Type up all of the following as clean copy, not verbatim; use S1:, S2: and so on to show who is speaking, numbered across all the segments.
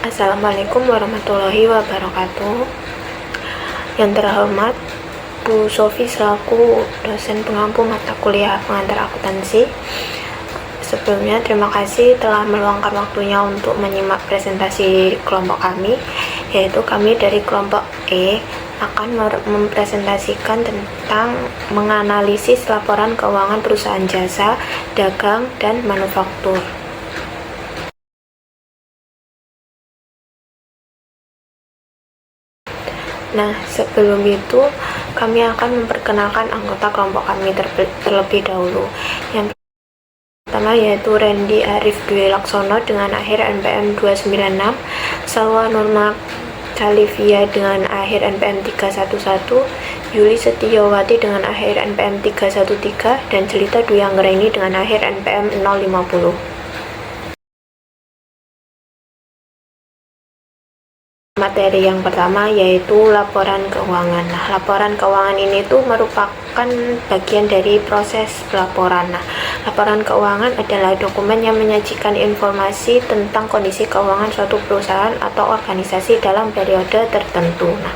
S1: Assalamualaikum warahmatullahi wabarakatuh. Yang terhormat Bu Sofi selaku dosen pengampu mata kuliah pengantar akuntansi. Sebelumnya terima kasih telah meluangkan waktunya untuk menyimak presentasi kelompok kami, yaitu kami dari kelompok E akan mempresentasikan tentang menganalisis laporan keuangan perusahaan jasa, dagang, dan manufaktur. Nah, sebelum itu kami akan memperkenalkan anggota kelompok kami terlebih dahulu. Yang pertama yaitu Randy Arif Dwi Laksono dengan akhir NPM 296, Salwa Nurma Salivia dengan akhir NPM 311, Yuli Setiawati dengan akhir NPM 313, dan Jelita Dwi Anggraini dengan akhir NPM 050. Materi yang pertama yaitu laporan keuangan. Nah, laporan keuangan ini tuh merupakan bagian dari proses pelaporan. Nah, laporan keuangan adalah dokumen yang menyajikan informasi tentang kondisi keuangan suatu perusahaan atau organisasi dalam periode tertentu. Nah,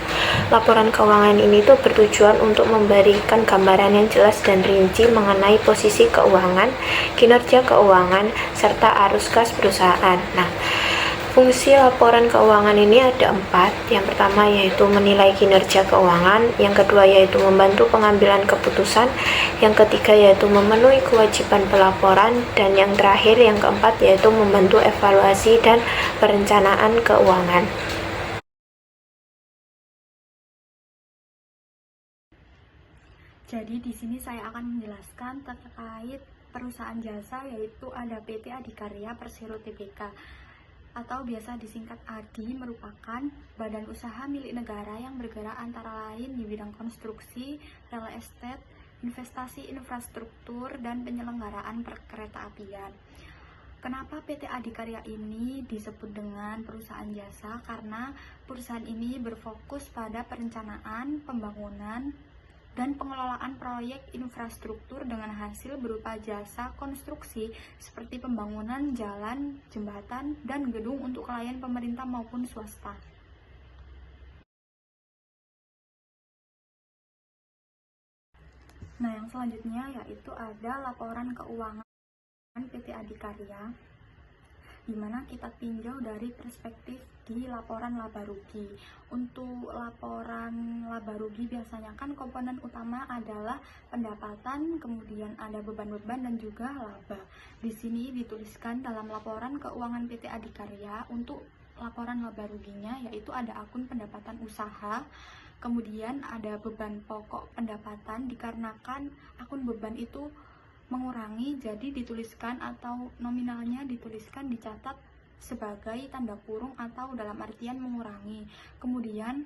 S1: laporan keuangan ini tuh bertujuan untuk memberikan gambaran yang jelas dan rinci mengenai posisi keuangan, kinerja keuangan, serta arus kas perusahaan. Nah, fungsi laporan keuangan ini ada 4. Yang pertama yaitu menilai kinerja keuangan, yang kedua yaitu membantu pengambilan keputusan, yang ketiga yaitu memenuhi kewajiban pelaporan, dan yang terakhir yang keempat yaitu membantu evaluasi dan perencanaan keuangan.
S2: Jadi di sini saya akan menjelaskan terkait perusahaan jasa, yaitu ada PT Adikarya Persero Tbk atau biasa disingkat ADI, merupakan badan usaha milik negara yang bergerak antara lain di bidang konstruksi, real estate, investasi infrastruktur, dan penyelenggaraan perkeretaapian. Kenapa PT Adikarya ini disebut dengan perusahaan jasa? Karena perusahaan ini berfokus pada perencanaan, pembangunan, dan pengelolaan proyek infrastruktur dengan hasil berupa jasa konstruksi seperti pembangunan jalan, jembatan, dan gedung untuk klien pemerintah maupun swasta. Nah, yang selanjutnya yaitu ada laporan keuangan PT Adikarya, di mana kita tinjau dari perspektif di laporan laba rugi. Untuk laporan laba rugi biasanya kan komponen utama adalah pendapatan, kemudian ada beban-beban dan juga laba. Di sini dituliskan dalam laporan keuangan PT Adikarya untuk laporan laba ruginya yaitu ada akun pendapatan usaha, kemudian ada beban pokok pendapatan dikarenakan akun beban itu mengurangi, jadi dituliskan atau nominalnya dituliskan dicatat sebagai tanda kurung atau dalam artian mengurangi. Kemudian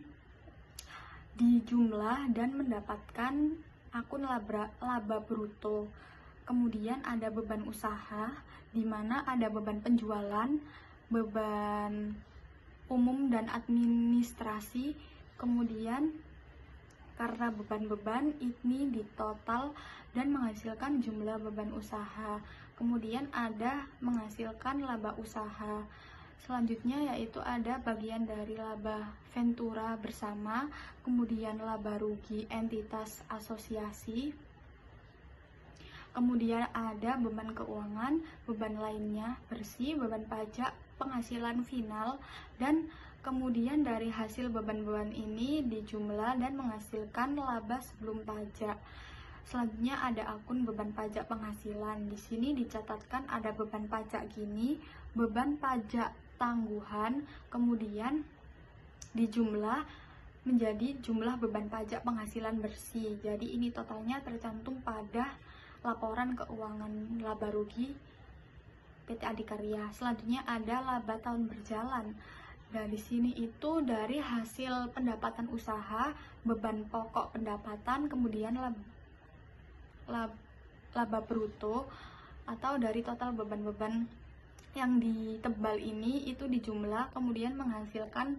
S2: dijumlah dan mendapatkan akun laba bruto. Kemudian ada beban usaha, di mana ada beban penjualan, beban umum dan administrasi. Kemudian karena beban-beban ini ditotal dan menghasilkan jumlah beban usaha. Kemudian ada menghasilkan laba usaha. Selanjutnya yaitu ada bagian dari laba ventura bersama, kemudian laba rugi entitas asosiasi. Kemudian ada beban keuangan, beban lainnya bersih, beban pajak, penghasilan final, dan kemudian dari hasil beban-beban ini dijumlah dan menghasilkan laba sebelum pajak. Selanjutnya ada akun beban pajak penghasilan. Di sini dicatatkan ada beban pajak gini, beban pajak tangguhan, kemudian dijumlah menjadi jumlah beban pajak penghasilan bersih. Jadi ini totalnya tercantum pada laporan keuangan laba rugi PT Adikarya. Selanjutnya ada laba tahun berjalan. Nah, di sini itu dari hasil pendapatan usaha, beban pokok pendapatan, kemudian laba bruto atau dari total beban-beban yang ditebal ini itu dijumlah kemudian menghasilkan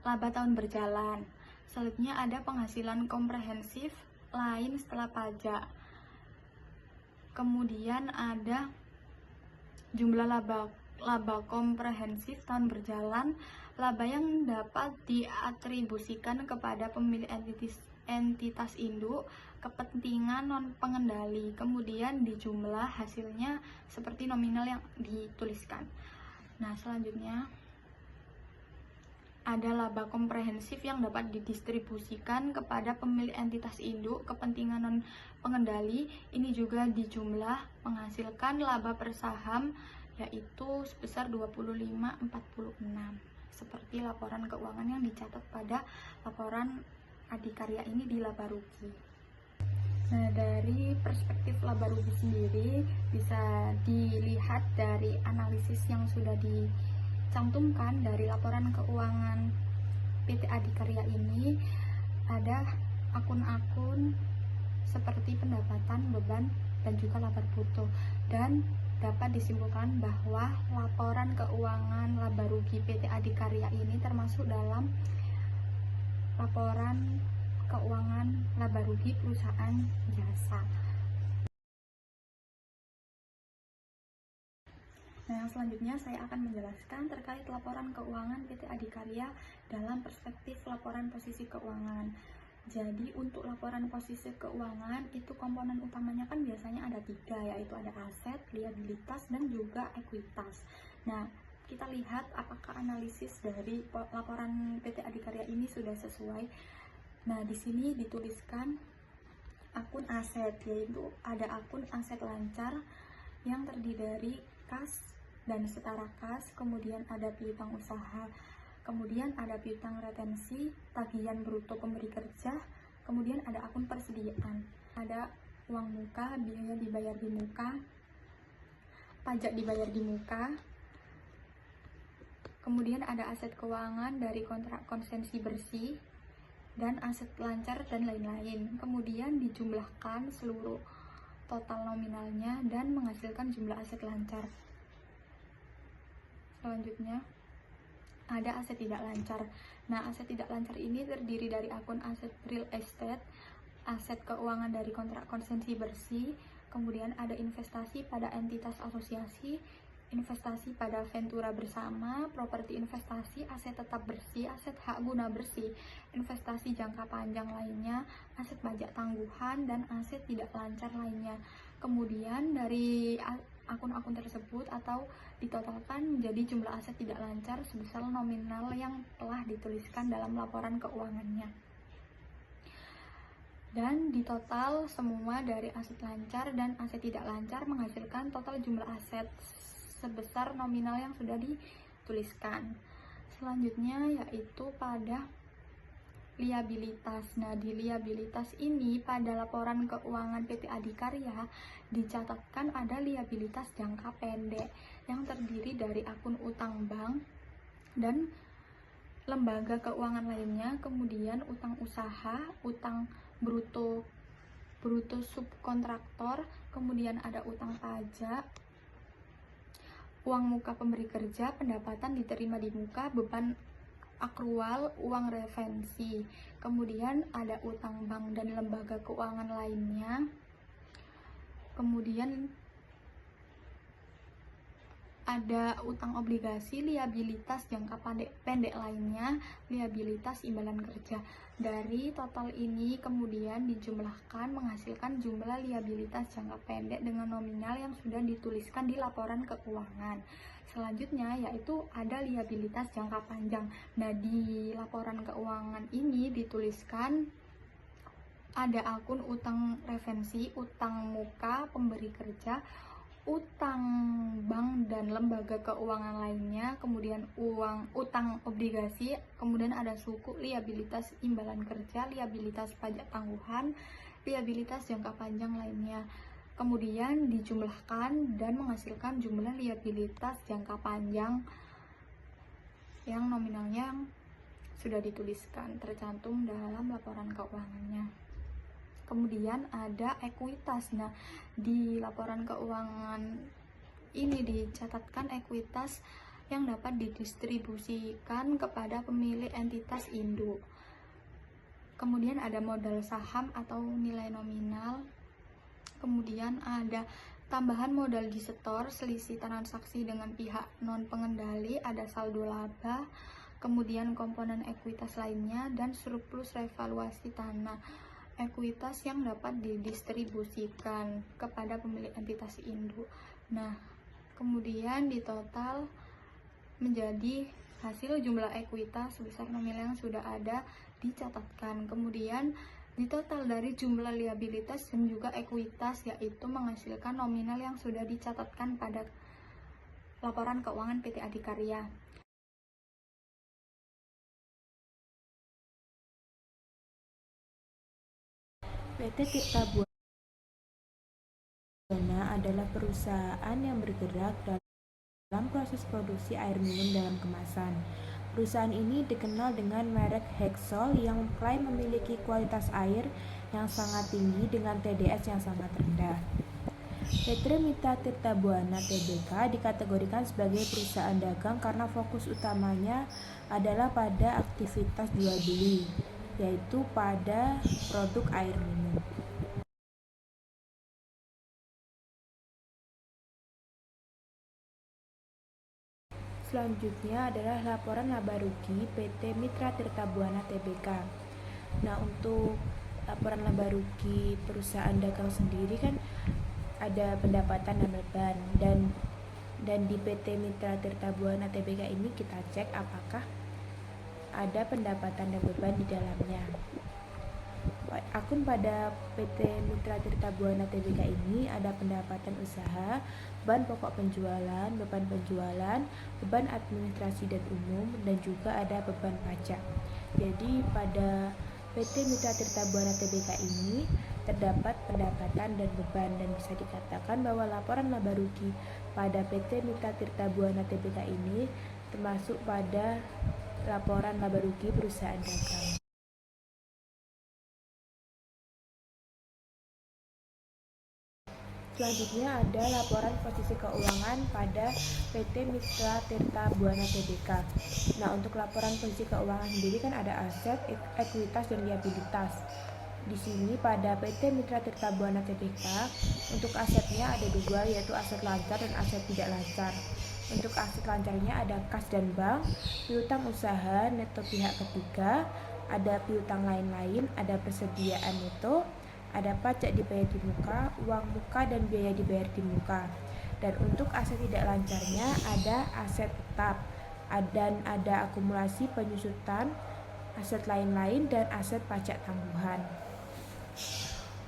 S2: laba tahun berjalan. Selanjutnya ada penghasilan komprehensif lain setelah pajak. Kemudian ada jumlah laba laba komprehensif tahun berjalan, laba yang dapat diatribusikan kepada pemilik entitas induk, kepentingan non pengendali, kemudian dijumlah hasilnya seperti nominal yang dituliskan. Nah, selanjutnya ada laba komprehensif yang dapat didistribusikan kepada pemilik entitas induk, kepentingan non pengendali. Ini juga dijumlah menghasilkan laba per saham yaitu sebesar 25,46, seperti laporan keuangan yang dicatat pada laporan adikarya ini di laba rugi. Nah, dari perspektif laba rugi sendiri bisa dilihat dari analisis yang sudah dicantumkan dari laporan keuangan PT Adikarya ini. Ada akun-akun seperti pendapatan, beban, dan juga laba bruto, dan dapat disimpulkan bahwa laporan keuangan laba rugi PT Adikarya ini termasuk dalam laporan keuangan laba rugi perusahaan jasa. Nah, yang selanjutnya saya akan menjelaskan terkait laporan keuangan PT Adikarya dalam perspektif laporan posisi keuangan. Jadi untuk laporan posisi keuangan itu komponen utamanya kan biasanya ada 3, yaitu ada aset, liabilitas, dan juga ekuitas. Nah, kita lihat apakah analisis dari laporan PT Adikarya ini sudah sesuai. Nah, di sini dituliskan akun aset, yaitu ada akun aset lancar yang terdiri dari kas dan setara kas, kemudian ada piutang usaha, kemudian ada piutang retensi, tagihan bruto pemberi kerja, kemudian ada akun persediaan, ada uang muka, biaya dibayar di muka, pajak dibayar di muka, kemudian ada aset keuangan dari kontrak konsensi bersih, dan aset lancar, dan lain-lain. Kemudian dijumlahkan seluruh total nominalnya dan menghasilkan jumlah aset lancar. Selanjutnya ada aset tidak lancar. Nah, aset tidak lancar ini terdiri dari akun aset real estate, aset keuangan dari kontrak konsensi bersih, kemudian ada investasi pada entitas asosiasi, investasi pada ventura bersama, properti investasi, aset tetap bersih, aset hak guna bersih, investasi jangka panjang lainnya, aset pajak tangguhan, dan aset tidak lancar lainnya. Kemudian dari akun-akun tersebut atau ditotalkan menjadi jumlah aset tidak lancar sebesar nominal yang telah dituliskan dalam laporan keuangannya. Dan ditotal semua dari aset lancar dan aset tidak lancar menghasilkan total jumlah aset sebesar nominal yang sudah dituliskan. Selanjutnya yaitu pada liabilitas. Nah, di liabilitas ini pada laporan keuangan PT Adikarya dicatatkan ada liabilitas jangka pendek yang terdiri dari akun utang bank dan lembaga keuangan lainnya, kemudian utang usaha, utang bruto subkontraktor, kemudian ada utang pajak, uang muka pemberi kerja, pendapatan diterima di muka, beban akrual, uang revensi, kemudian ada utang bank dan lembaga keuangan lainnya, kemudian ada utang obligasi, liabilitas jangka pendek lainnya, liabilitas imbalan kerja. Dari total ini kemudian dijumlahkan menghasilkan jumlah liabilitas jangka pendek dengan nominal yang sudah dituliskan di laporan keuangan. Selanjutnya yaitu ada liabilitas jangka panjang. Nah, di laporan keuangan ini dituliskan ada akun utang revensi, utang muka pemberi kerja, utang bank dan lembaga keuangan lainnya, kemudian utang obligasi, kemudian ada suku, liabilitas imbalan kerja, liabilitas pajak tangguhan, liabilitas jangka panjang lainnya. Kemudian dijumlahkan dan menghasilkan jumlah liabilitas jangka panjang yang nominalnya yang sudah dituliskan tercantum dalam laporan keuangannya. Kemudian ada ekuitas. Nah, di laporan keuangan ini dicatatkan ekuitas yang dapat didistribusikan kepada pemilik entitas induk. Kemudian ada modal saham atau nilai nominal. Kemudian ada tambahan modal disetor, selisih transaksi dengan pihak non-pengendali, ada saldo laba, kemudian komponen ekuitas lainnya, dan surplus revaluasi tanah ekuitas yang dapat didistribusikan kepada pemilik entitas induk. Nah, kemudian di total menjadi hasil jumlah ekuitas sebesar nominal yang sudah ada dicatatkan. Kemudian di total dari jumlah liabilitas dan juga ekuitas, yaitu menghasilkan nominal yang sudah dicatatkan pada laporan keuangan PT Adikarya.
S3: PT Tirta Buana adalah perusahaan yang bergerak dalam proses produksi air minum dalam kemasan. Perusahaan ini dikenal dengan merek Hexol yang mengklaim memiliki kualitas air yang sangat tinggi dengan TDS yang sangat rendah. PT Mitra Tirta Buana Tbk dikategorikan sebagai perusahaan dagang karena fokus utamanya adalah pada aktivitas jual beli, yaitu pada produk air minum. Selanjutnya adalah laporan laba rugi PT Mitra Tirta Buana Tbk. Nah, untuk laporan laba rugi perusahaan dagang sendiri kan ada pendapatan dan beban, dan di PT Mitra Tirta Buana Tbk ini kita cek apakah ada pendapatan dan beban di dalamnya. Akun pada PT Mitra Tirta Buana Tbk ini ada pendapatan usaha, beban pokok penjualan, beban administrasi dan umum, dan juga ada beban pajak. Jadi pada PT Mitra Tirta Buana Tbk ini terdapat pendapatan dan beban, dan bisa dikatakan bahwa laporan laba rugi pada PT Mitra Tirta Buana Tbk ini termasuk pada laporan laba rugi perusahaan dagang. Selanjutnya ada laporan posisi keuangan pada PT Mitra Tirta Buana Tbk. Nah, untuk laporan posisi keuangan sendiri kan ada aset, ekuitas, dan liabilitas. Di sini pada PT Mitra Tirta Buana Tbk, untuk asetnya ada dua, yaitu aset lancar dan aset tidak lancar. Untuk aset lancarnya ada kas dan bank, piutang usaha neto pihak ketiga, ada piutang lain-lain, ada persediaan neto, ada pajak dibayar di muka, uang muka, dan biaya dibayar di muka. Dan untuk aset tidak lancarnya ada aset tetap, dan ada akumulasi penyusutan, aset lain-lain, dan aset pajak tangguhan.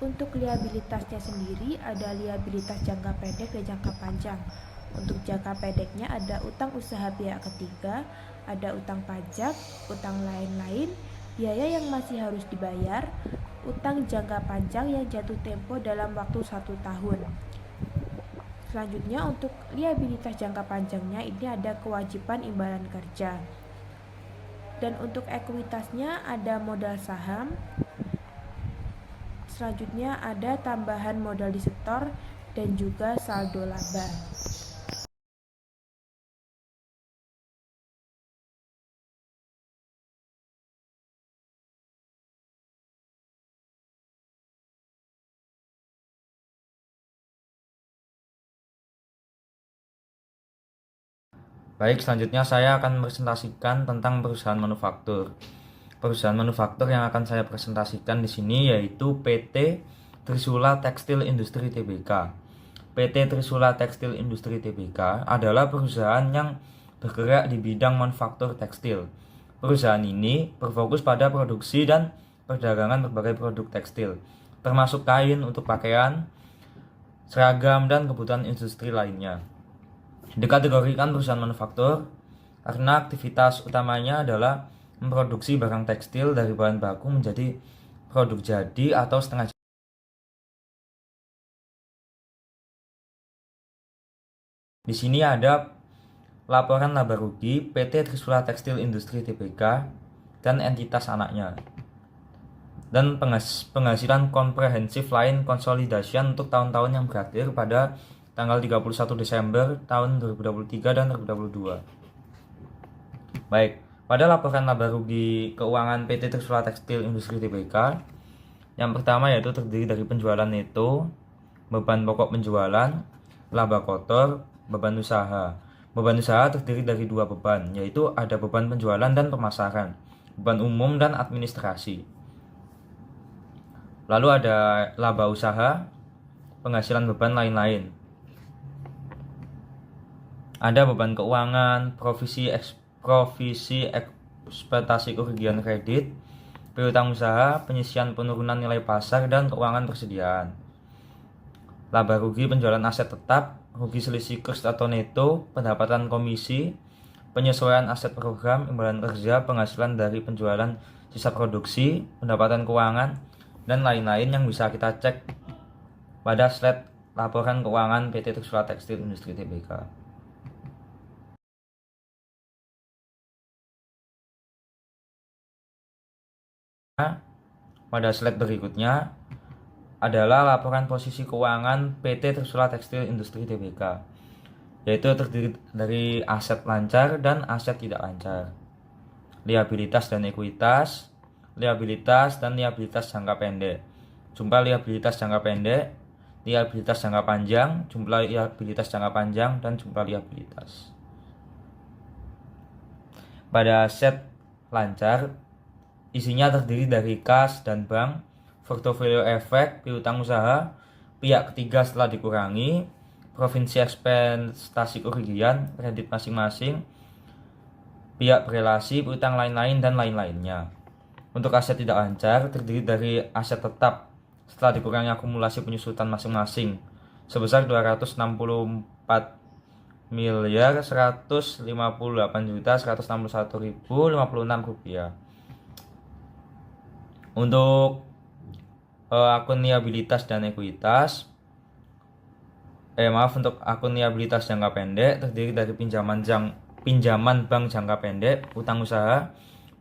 S3: Untuk liabilitasnya sendiri ada liabilitas jangka pendek dan jangka panjang. Untuk jangka pendeknya ada utang usaha pihak ketiga, ada utang pajak, utang lain-lain, biaya yang masih harus dibayar, utang jangka panjang yang jatuh tempo dalam waktu 1 tahun. Selanjutnya untuk liabilitas jangka panjangnya ini ada kewajiban imbalan kerja. Dan untuk ekuitasnya ada modal saham. Selanjutnya ada tambahan modal disetor dan juga saldo laba.
S4: Baik, selanjutnya saya akan presentasikan tentang perusahaan manufaktur. Perusahaan manufaktur yang akan saya presentasikan di sini yaitu PT Trisula Tekstil Industri Tbk. PT Trisula Tekstil Industri Tbk adalah perusahaan yang bergerak di bidang manufaktur tekstil. Perusahaan ini berfokus pada produksi dan perdagangan berbagai produk tekstil, termasuk kain untuk pakaian, seragam, dan kebutuhan industri lainnya. Dikategorikan perusahaan manufaktur karena aktivitas utamanya adalah memproduksi barang tekstil dari bahan baku menjadi produk jadi atau setengah jadi. Di sini ada laporan laba rugi PT Trisula Tekstil Industri Tbk dan entitas anaknya, dan penghasilan komprehensif lain consolidation untuk tahun-tahun yang berakhir pada tanggal 31 Desember tahun 2023 dan 2022. Baik, pada laporan laba rugi keuangan PT Trisula Tekstil Industri Tbk, yang pertama yaitu terdiri dari penjualan neto, beban pokok penjualan, laba kotor, beban usaha. Beban usaha terdiri dari dua beban, yaitu ada beban penjualan dan pemasaran, beban umum dan administrasi. Lalu ada laba usaha, penghasilan beban lain-lain. Ada beban keuangan, provisi ekspektasi kerugian kredit, piutang usaha, penyisian penurunan nilai pasar, dan keuangan persediaan. Laba rugi penjualan aset tetap, rugi selisih kurs atau neto, pendapatan komisi, penyesuaian aset program, imbalan kerja, penghasilan dari penjualan sisa produksi, pendapatan keuangan, dan lain-lain yang bisa kita cek pada slide laporan keuangan PT Trisula Tekstil Industri Tbk. Pada slide berikutnya adalah laporan posisi keuangan PT Trisula Tekstil Industri Tbk, yaitu terdiri dari aset lancar dan aset tidak lancar, liabilitas dan ekuitas, liabilitas dan liabilitas jangka pendek, jumlah liabilitas jangka pendek, liabilitas jangka panjang, jumlah liabilitas jangka panjang, dan jumlah liabilitas. Pada aset lancar, isinya terdiri dari kas dan bank, portofolio efek, piutang usaha, pihak ketiga setelah dikurangi, provinsi ekspektasi kerugian, kredit masing-masing, pihak berelasi, piutang lain-lain, dan lain-lainnya. Untuk aset tidak lancar terdiri dari aset tetap setelah dikurangi akumulasi penyusutan masing-masing sebesar 260.158.161.056 rupiah. Untuk akun liabilitas dan ekuitas, untuk akun liabilitas jangka pendek terdiri dari pinjaman bank jangka pendek, utang usaha,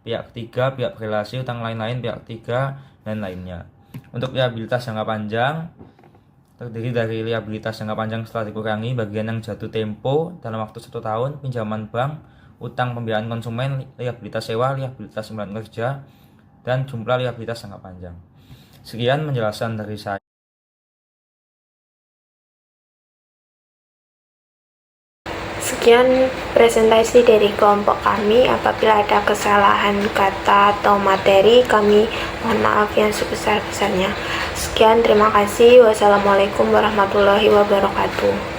S4: pihak ketiga, pihak berelasi, utang lain-lain, pihak ketiga, dan lainnya. Untuk liabilitas jangka panjang terdiri dari liabilitas jangka panjang setelah dikurangi bagian yang jatuh tempo dalam waktu 1 tahun, pinjaman bank, utang pembiayaan konsumen, liabilitas sewa, liabilitas imbalan kerja, dan jumlah liabilitas jangka panjang. Sekian penjelasan dari saya.
S1: Sekian presentasi dari kelompok kami. Apabila ada kesalahan kata atau materi, kami mohon maaf yang sebesar-besarnya. Sekian, terima kasih. Wassalamualaikum warahmatullahi wabarakatuh.